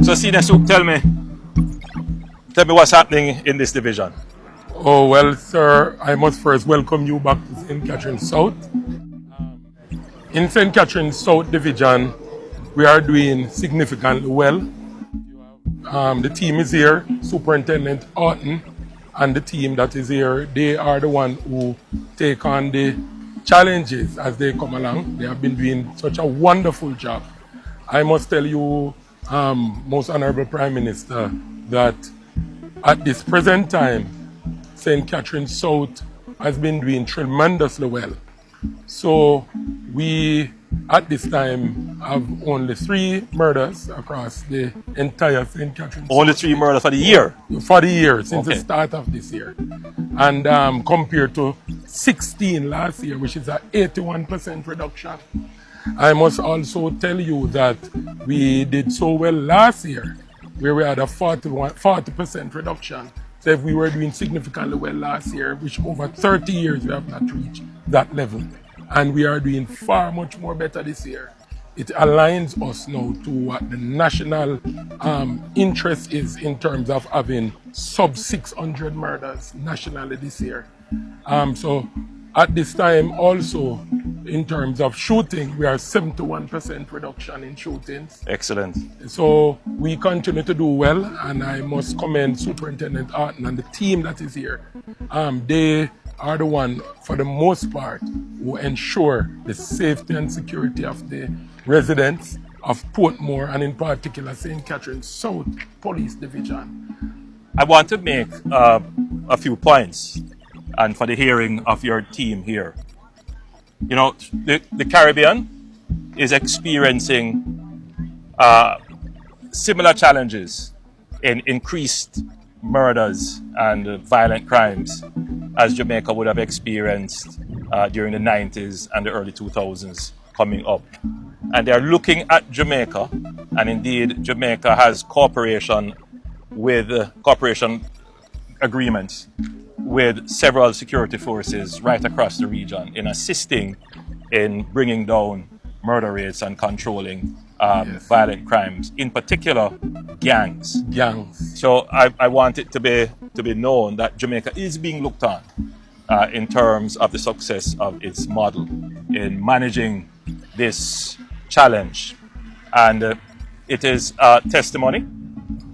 So, Senior Soup, tell me what's happening in this division. Oh, well, sir, I must first welcome you back to St. Catherine South. In St. Catherine South Division, we are doing significantly well. The team is here, Superintendent Orton, and the team that is here, they are the one who take on the challenges as they come along. They have been doing such a wonderful job. I must tell you, Most Honorable Prime Minister, that at this present time, St. Catherine South has been doing tremendously well. So we, at this time, have only 3 murders across the entire St. Catherine South. Only 3 murders for the year? For the year, since the start of this year. And compared to 16 last year, which is an 81% reduction. I must also tell you that we did so well last year, where we had a 40% reduction. So if we were doing significantly well last year, which over 30 years we have not reached that level. And we are doing far much more better this year. It aligns us now to what the national interest is in terms of having sub 600 murders nationally this year. So at this time also, in terms of shooting, we are 71% reduction in shootings. Excellent. So we continue to do well, and I must commend Superintendent Orton and the team that is here. They are the one, for the most part, who ensure the safety and security of the residents of Portmore, and in particular St. Catherine South Police Division. I want to make a few points, and for the hearing of your team here. You know, the Caribbean is experiencing similar challenges in increased murders and violent crimes as Jamaica would have experienced during the 90s and the early 2000s coming up. And they're looking at Jamaica, and indeed Jamaica has cooperation agreements with several security forces right across the region in assisting in bringing down murder rates and controlling violent crimes, in particular gangs. So I want it to be known that Jamaica is being looked on in terms of the success of its model in managing this challenge, and it is a testimony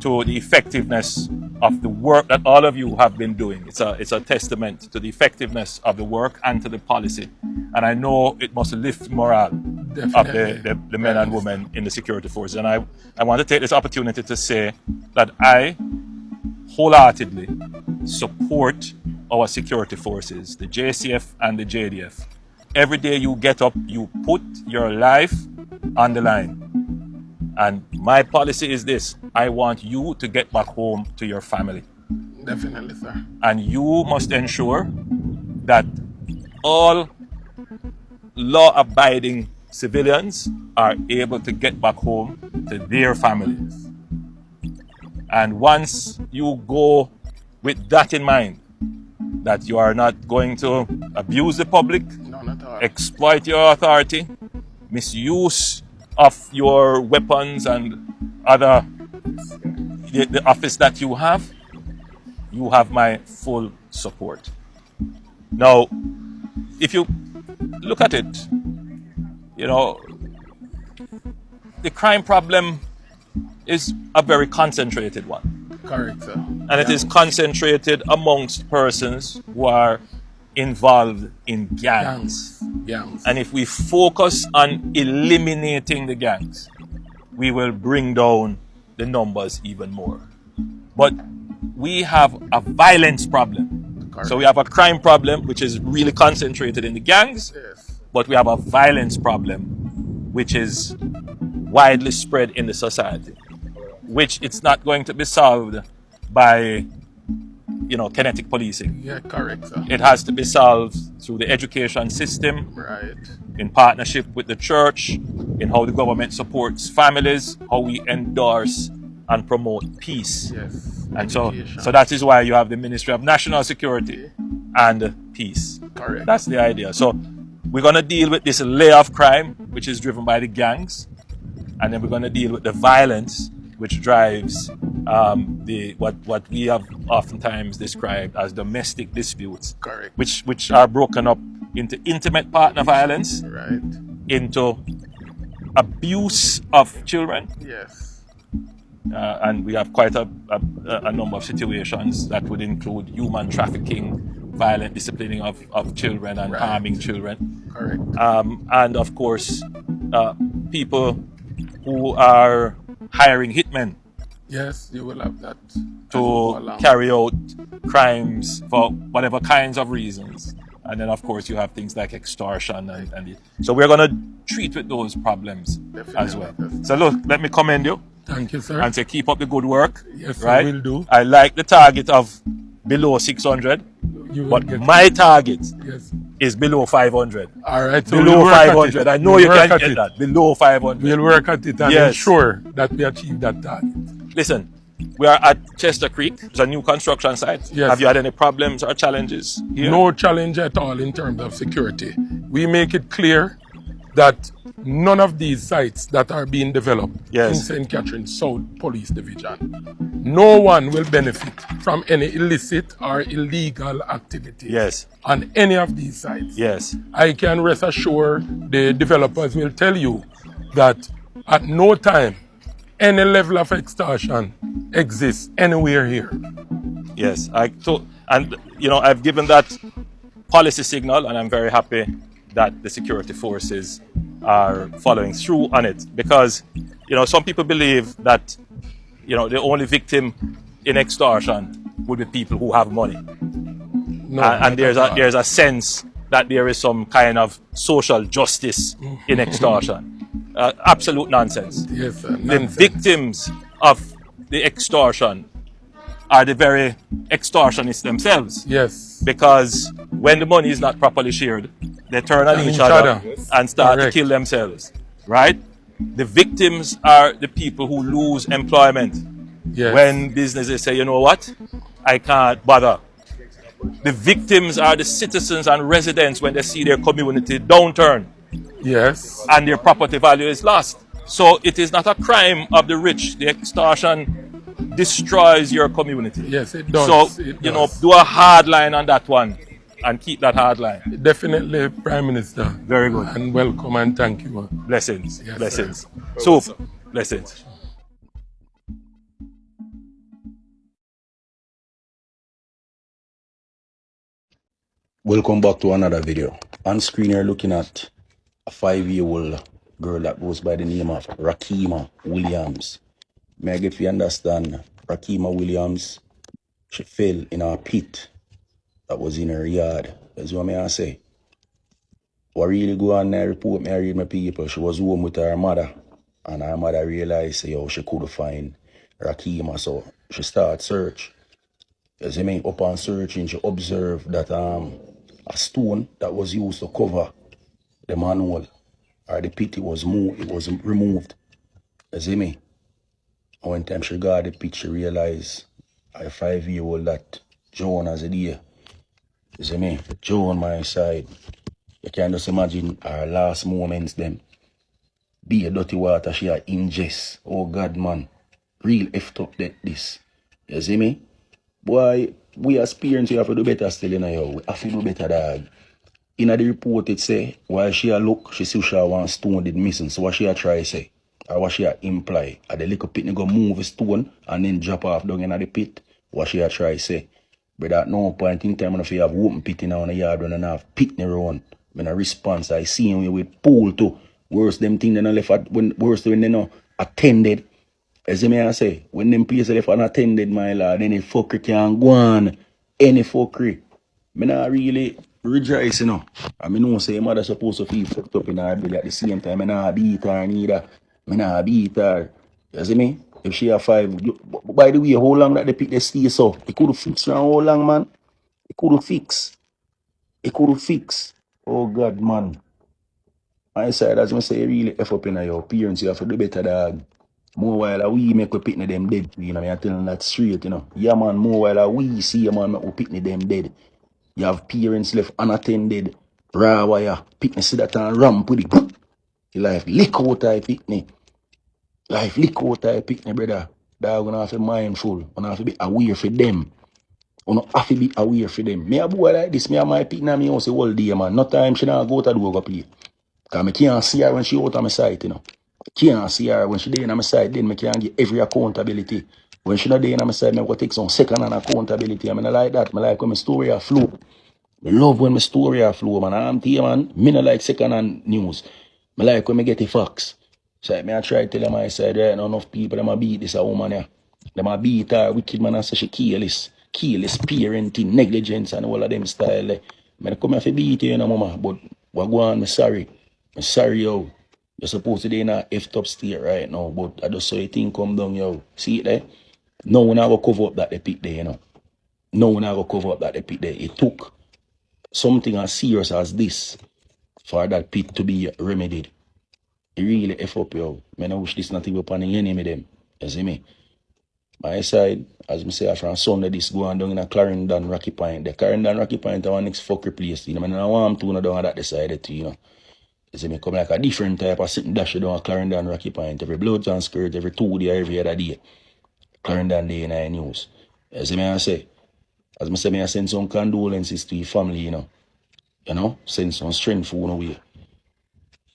to the effectiveness of the work that all of you have been doing. It's a testament to the effectiveness of the work and to the policy. And I know it must lift morale of the men and women in the security forces. And I want to take this opportunity to say that I wholeheartedly support our security forces, the JCF and the JDF. Every day you get up, you put your life on the line. And my policy is this: I want you to get back home to your family. Definitely, sir. And you must ensure that all law-abiding civilians are able to get back home to their families. And once you go with that in mind, that you are not going to abuse the public, exploit your authority, misuse of your weapons and other the office that you have my full support. Now, if you look at it, you know, the crime problem is a very concentrated one. Correct, sir. And it is concentrated amongst persons who are involved in gangs. And if we focus on eliminating the gangs, we will bring down the numbers even more. But we have a violence problem. Correct. So we have a crime problem which is really concentrated in the gangs, but we have a violence problem which is widely spread in the society, which it's not going to be solved by kinetic policing. Yeah, correct, sir. It has to be solved through the education system, right, in partnership with the church, in how the government supports families, how we endorse and promote peace. Yes. And so that is why you have the Ministry of National Security and Peace. Correct. That's the idea. So we're going to deal with this layer of crime, which is driven by the gangs, and then we're going to deal with the violence, which drives the what we have oftentimes described as domestic disputes, Correct. which are broken up into intimate partner violence, Right. into abuse of children, Yes. and we have quite a number of situations that would include human trafficking, violent disciplining of children, and Right. harming children. Correct. And of course, people who are hiring hitmen Yes, you will have that. to carry out crimes for whatever kinds of reasons. And then, of course, you have things like extortion. So we're going to treat with those problems as well. So look, let me commend you. Thank you, sir. And say keep up the good work. Yes, right? I will do. I like the target of below 600, but my target is below 500. All right, so below we'll 500. I know you can get that. Below 500. We'll work at it and ensure that we achieve that target. Listen, we are at Chester Creek. It's a new construction site. Yes. Have you had any problems or challenges here? No challenge at all in terms of security. We make it clear that none of these sites that are being developed in St. Catherine South Police Division, no one will benefit from any illicit or illegal activity on any of these sites. Yes. I can rest assured the developers will tell you that at no time any level of extortion exists anywhere here. Yes, and you know, I've given that policy signal, and I'm very happy that the security forces are following through on it, because you know, some people believe that, you know, the only victim in extortion would be people who have money. No, and there's a sense that there is some kind of social justice in extortion. Absolute nonsense. Yes, sir. The victims of the extortion are the very extortionists themselves. Yes. Because when the money is not properly shared, they turn on each other and start to kill themselves. Right? The victims are the people who lose employment. Yes. When businesses say, you know what, I can't bother. The victims are the citizens and residents when they see their community downturn. Yes. And their property value is lost. So it is not a crime of the rich. The extortion destroys your community. Yes, it does. So, you know, do a hard line on that one and keep that hard line. Definitely, Prime Minister. Very good. And welcome and thank you. Blessings. Yes, blessings. Sir. So, blessings. Welcome back to another video. On screen you're looking at a 5-year-old girl that goes by the name of Rakeem Williams. May I get you understand, Rakeem Williams, she fell in a pit that was in her yard. That's what I say. What really go on there, report me, I read my people. She was home with her mother, and her mother realized, yo, she couldn't find Rakeem, so she started search. You see me? Upon searching, she observed that a stone that was used to cover the manhole or the pit, it was removed. You see me? And when time she got the pit, she realized a 5-year-old that Joan has a day. You see me? Joan my side. You can just imagine her last moments them. Be a dirty water she had ingest. Oh God, man. Real effed up that this. You see me? Boy, we as parents, we have to do better still, you know. We have to do better, dog. In the report, it say, while she a look, she see she one stone did missing. So what she a try say, or what she a imply, at the little pit, go move a stone and then drop off down in the pit. What she a try say. But at no point in time, if you have open pit in the yard and have pit in around, when a response, I see him with pool too. Worse them thing than left at, worse when they know attended. As I say, when them places left unattended, my lord, any fuckery can go on. Any fuckery. Me not really rejoice, you know. I mean, no say your mother supposed to feel fucked up in her belly at the same time. I not beat her neither. I not beat her. You see me? If she have 5, by the way, how long that they pick the stay so? It could fix around how long, man? It could fix. It could fix. Oh God, man. My side, as I say, really F up in your appearance. You have to do better, dog. More while we make we pitney them dead, you know, I tell them that straight, you know. Yeah, man, more while we see a man make we pitney them dead. You have parents left unattended, raw wire, pitney see that and ramp with it. You like lick out I pitney. Life lick out I pick me brother. Dog gonna have to be mindful. Gonna have to be aware for them. Gonna have to be aware for them. Me a boy like this, me and my pick na me house all day, man. No time she not go to the go play. Cause me can't see her when she out of my sight, you know. Can't see her when she there in my side, then me can't give every accountability. When she not there in my side, me go take some second hand accountability. I mean I like that. I like when my story a flow. I love when my story a flow, man. I'm here, man. Me not like second hand news. I like when me get the facts. So me I try to tell them my side right now, enough people them a beat this a woman here. Them a beat her wicked man and say she careless parenting, negligence and all of them style. Me come here for beat you, mama. But what go on, me sorry. I'm sorry, yo. You're supposed to be in a effed up state right now, but I just saw your thing come down, yo. See it there? No one ever cover up that they pick there, you know. No one ever cover up that they pick there. It took something as serious as this for that pit to be remedied. It really F up, yo. Man, I wish this not even upon the enemy them. You see me? My side, as I say, from Sunday, this going down in a Clarendon Rocky Point. The Clarendon Rocky Point are one next fucker place, you know. I want to know down that decided to, you know. You see me come like a different type of sitting dash down a Clarendon Rocky Point. Every blood and skirt, every 2 day, every other day. Clarendon Day in our news. You see me I say? As I say, I send some condolences to your family, you know. You know, send some strength for one away.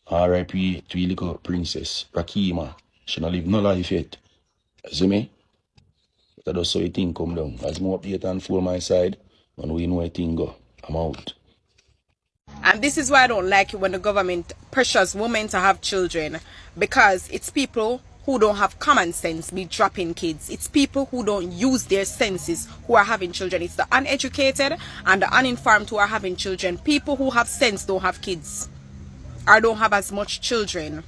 R.I.P. to your little princess, Rakeem. She not live no life yet. You see me? But I just saw your thing come down. As more update and full my side, when we know a thing go, I'm out. And this is why I don't like it when the government pressures women to have children, because it's people who don't have common sense be dropping kids. It's people who don't use their senses who are having children. It's the uneducated and the uninformed who are having children. People who have sense don't have kids or don't have as much children.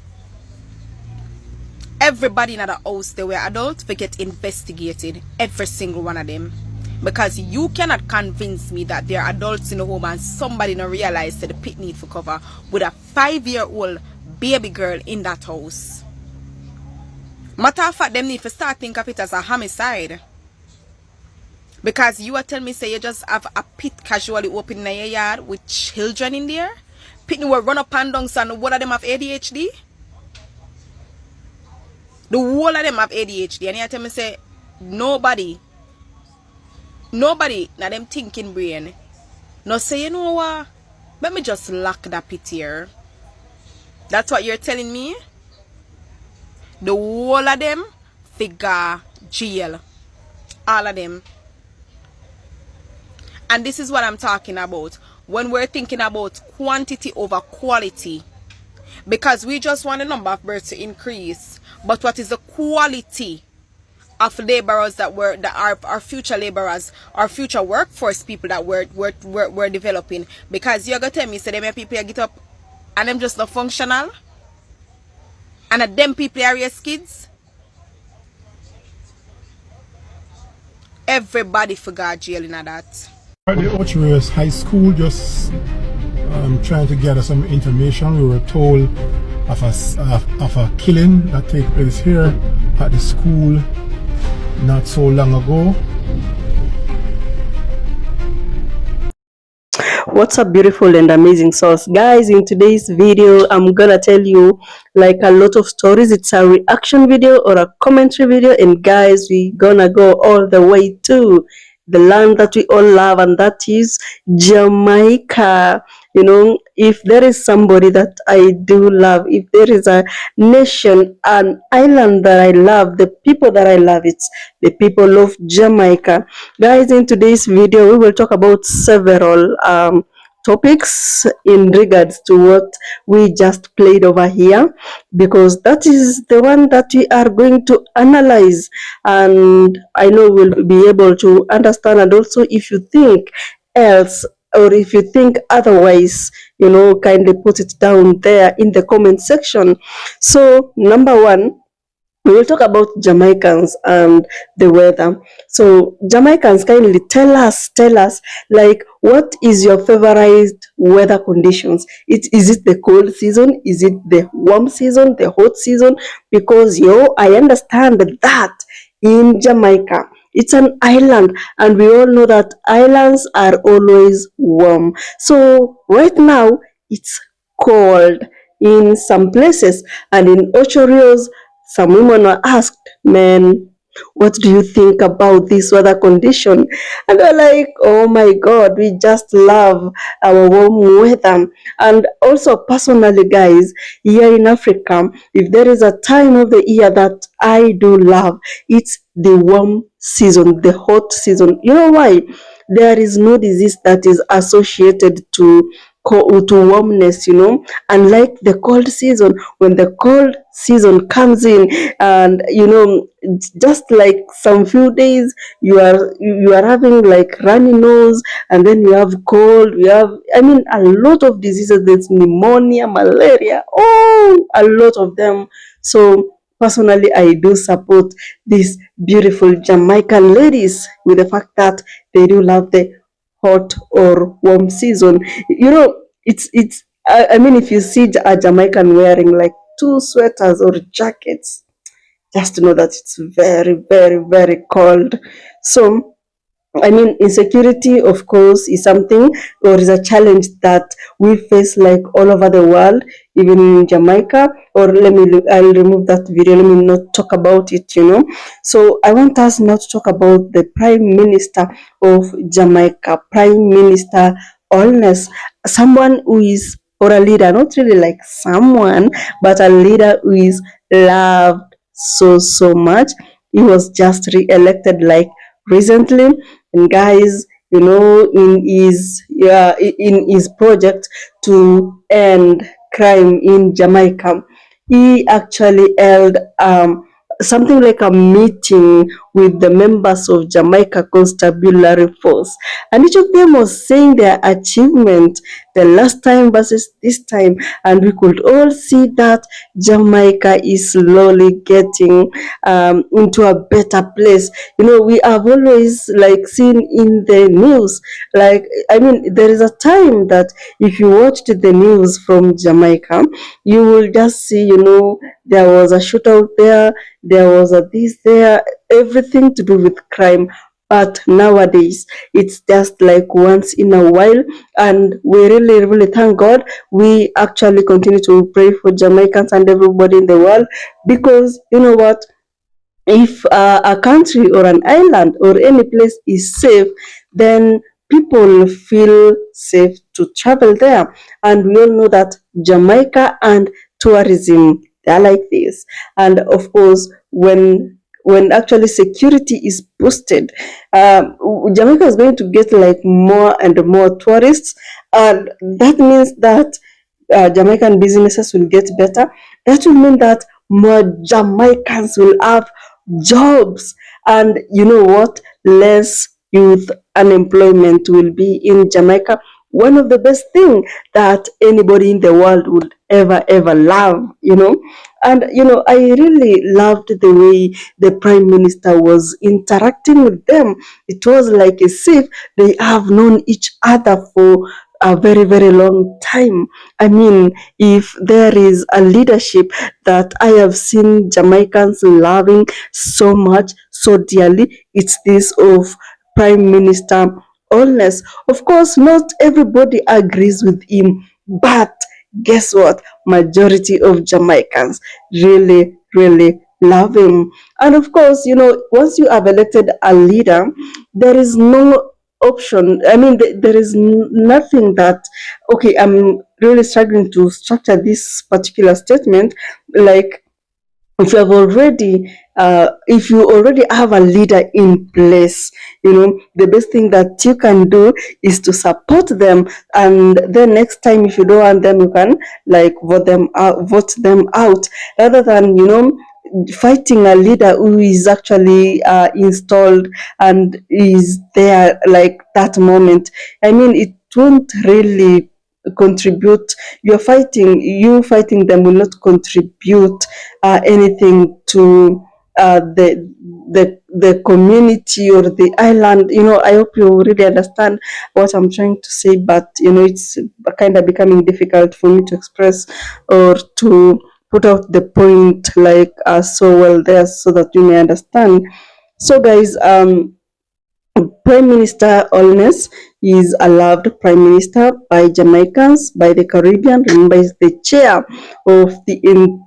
Everybody in the house, they were adults, they get investigated. Every single one of them. Because you cannot convince me that there are adults in the home and somebody not realize that the pit need for cover with a 5-year-old baby girl in that house. Matter of fact, them need to start think of it as a homicide. Because you are telling me, say you just have a pit casually open in your yard with children in there? Pit will run up and down, and what of them have ADHD? The whole of them have ADHD. And you tell me, say, nobody, now them thinking brain. No say, you know what? Let me just lock that pit here. That's what you're telling me? The whole of them figure jail. All of them. And this is what I'm talking about. When we're thinking about quantity over quality. Because we just want the number of births to increase. But what is the quality of laborers that are our future laborers, our future workforce people that we're developing? Because you're gonna tell me, so them people get up and them just not functional, and them people are raise kids. Everybody forgot jail in that. At the Ocho High School, just trying to gather some information. We were told of a killing that took place here at the school not so long ago. What's up, beautiful and amazing souls, guys? In today's video, I'm gonna tell you like a lot of stories. It's a reaction video or a commentary video, and guys, we gonna go all the way to the land that we all love, and that is Jamaica. You know, if there is somebody that I do love, if there is a nation, an island that I love, the people that I love, it's the people of Jamaica. Guys, in today's video, we will talk about several topics in regards to what we just played over here, because that is the one that we are going to analyze, and I know we'll be able to understand. And also, if you think else, or if you think otherwise, you know, kindly put it down there in the comment section. So number one, we will talk about Jamaicans and the weather. So Jamaicans, kindly tell us, like, what is your favorite weather conditions? Is it the cold season? Is it the warm season, the hot season? Because I understand that in Jamaica, it's an island, and we all know that islands are always warm. So right now, it's cold in some places, and in Ocho Rios, some women were asked, man, what do you think about this weather condition? And they're like, oh my God, we just love our warm weather. And also, personally, guys, here in Africa, if there is a time of the year that I do love, it's the warm season, the hot season. You know why? There is no disease that is associated to warmness, unlike the cold season. When the cold season comes in, and just like some few days, you are having like runny nose, and then you have cold, you have, I mean, a lot of diseases. There's pneumonia, malaria, oh, a lot of them. So personally, I do support these beautiful Jamaican ladies with the fact that they do love the hot or warm season. I mean, if you see a Jamaican wearing like two sweaters or jackets, just to know that it's very, very, very cold. So I mean, insecurity, of course, is something or is a challenge that we face like all over the world, even in Jamaica. Or I'll remove that video. Let me not talk about it. So I want us now to talk about the Prime Minister of Jamaica, Prime Minister Holness, someone who is, or a leader, not really like someone, but a leader who is loved so, so much. He was just re-elected like recently. And guys, in his project to end crime in Jamaica, he actually held something like a meeting with the members of Jamaica Constabulary Force, and each of them was saying their achievement the last time versus this time, and we could all see that Jamaica is slowly getting into a better place. We have always like seen in the news, like, I mean, there is a time that if you watched the news from Jamaica, you will just see, there was a shootout there was a this there, everything to do with crime. But nowadays, it's just like once in a while, and we really, really thank God. We actually continue to pray for Jamaicans and everybody in the world, because you know what? If a country or an island or any place is safe, then people feel safe to travel there. And we all know that Jamaica and tourism, they're like this. And of course, when actually security is boosted, Jamaica is going to get like more and more tourists, and that means that Jamaican businesses will get better. That will mean that more Jamaicans will have jobs, and you know what? Less youth unemployment will be in Jamaica. One of the best thing that anybody in the world would ever love. And I really loved the way the Prime Minister was interacting with them. It was like as if they have known each other for a very, very long time. I mean, if there is a leadership that I have seen Jamaicans loving so much, so dearly, it's this of Prime Minister Holness. Of course, not everybody agrees with him, but guess what? Majority of Jamaicans really, really love him. And of course, once you have elected a leader, there is no option. I mean, there is nothing that, okay, I'm really struggling to structure this particular statement. Like, if you already have a leader in place, the best thing that you can do is to support them, and then next time, if you don't want them, you can like vote them out, rather than fighting a leader who is actually installed and is there like that moment. I mean, it won't really contribute. You fighting them will not contribute anything to the community or the island. I hope you really understand what I'm trying to say, but it's kind of becoming difficult for me to express or to put out the point like so well there, so that you may understand. So guys, Prime Minister Holness is a loved Prime Minister by Jamaicans, by the Caribbean. Remember, is the chair of the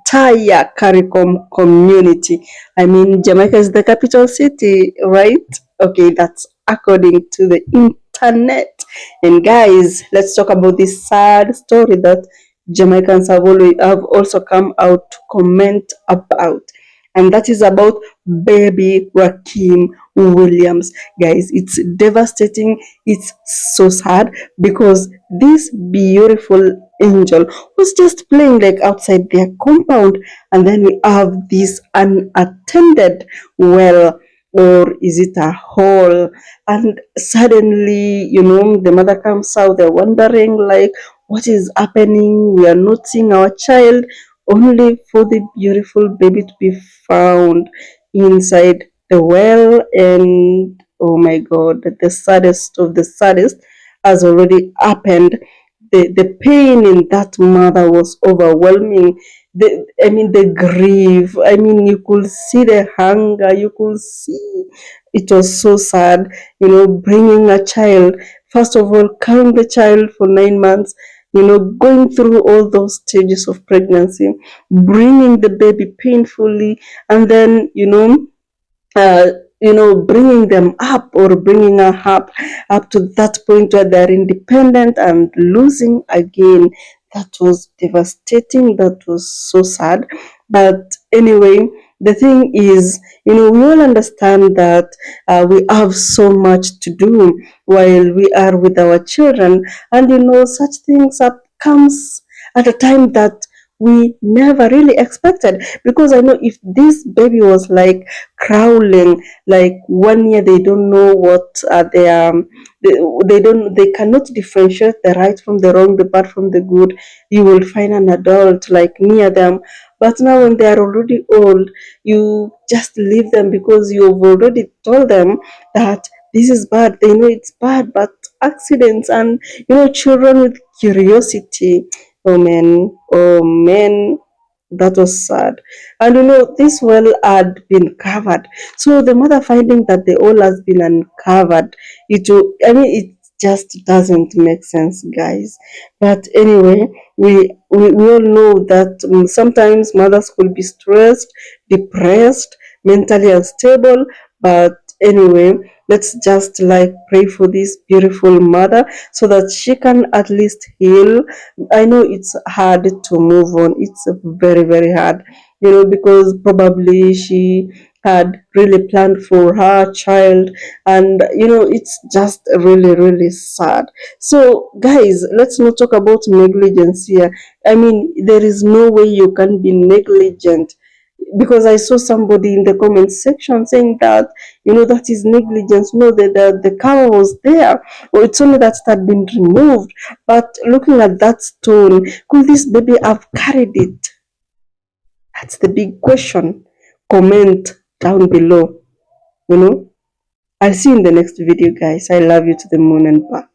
entire CARICOM community. I mean, Jamaica is the capital city, right? Okay, that's according to the internet. And guys, let's talk about this sad story that Jamaicans have also come out to comment about, and that is about baby Rakeem Williams. Guys, it's devastating. It's so sad because this beautiful angel was just playing like outside their compound, and then we have this unattended well, or is it a hole? And suddenly, the mother comes out. They're wondering like, what is happening? We are not seeing our child, only for the beautiful baby to be found inside the well. And oh my god, the saddest of the saddest has already happened. The pain in that mother was overwhelming. The grief. I mean, you could see the hunger. You could see it was so sad. Bringing a child. First of all, carrying the child for 9 months. Going through all those stages of pregnancy, bringing the baby painfully, and then uh, bringing them up, or bringing her up to that point where they're independent, and losing again. That was devastating. That was so sad. But anyway, the thing is, we all understand that we have so much to do while we are with our children, and such things comes at a time that we never really expected. Because I know if this baby was like crawling like 1 year, they don't know what they cannot differentiate the right from the wrong, the bad from the good. You will find an adult like near them, but now when they are already old, you just leave them because you've already told them that this is bad. They know it's bad, but accidents and children with curiosity. Oh man, that was sad. And this well had been covered. So the mother finding that the hole has been uncovered, it just doesn't make sense, guys. But anyway, we all know that sometimes mothers could be stressed, depressed, mentally unstable. But anyway, let's just like pray for this beautiful mother so that she can at least heal. I know it's hard to move on. It's very, very hard, because probably she had really planned for her child, and it's just really, really sad. So, guys, let's not talk about negligence here. I mean, there is no way you can be negligent, because I saw somebody in the comment section saying that that is negligence. No, the cover was there, or it's only that it had been removed. But looking at that stone, could this baby have carried it? That's the big question. Comment down below. I'll see you in the next video, guys. I love you to the moon and back.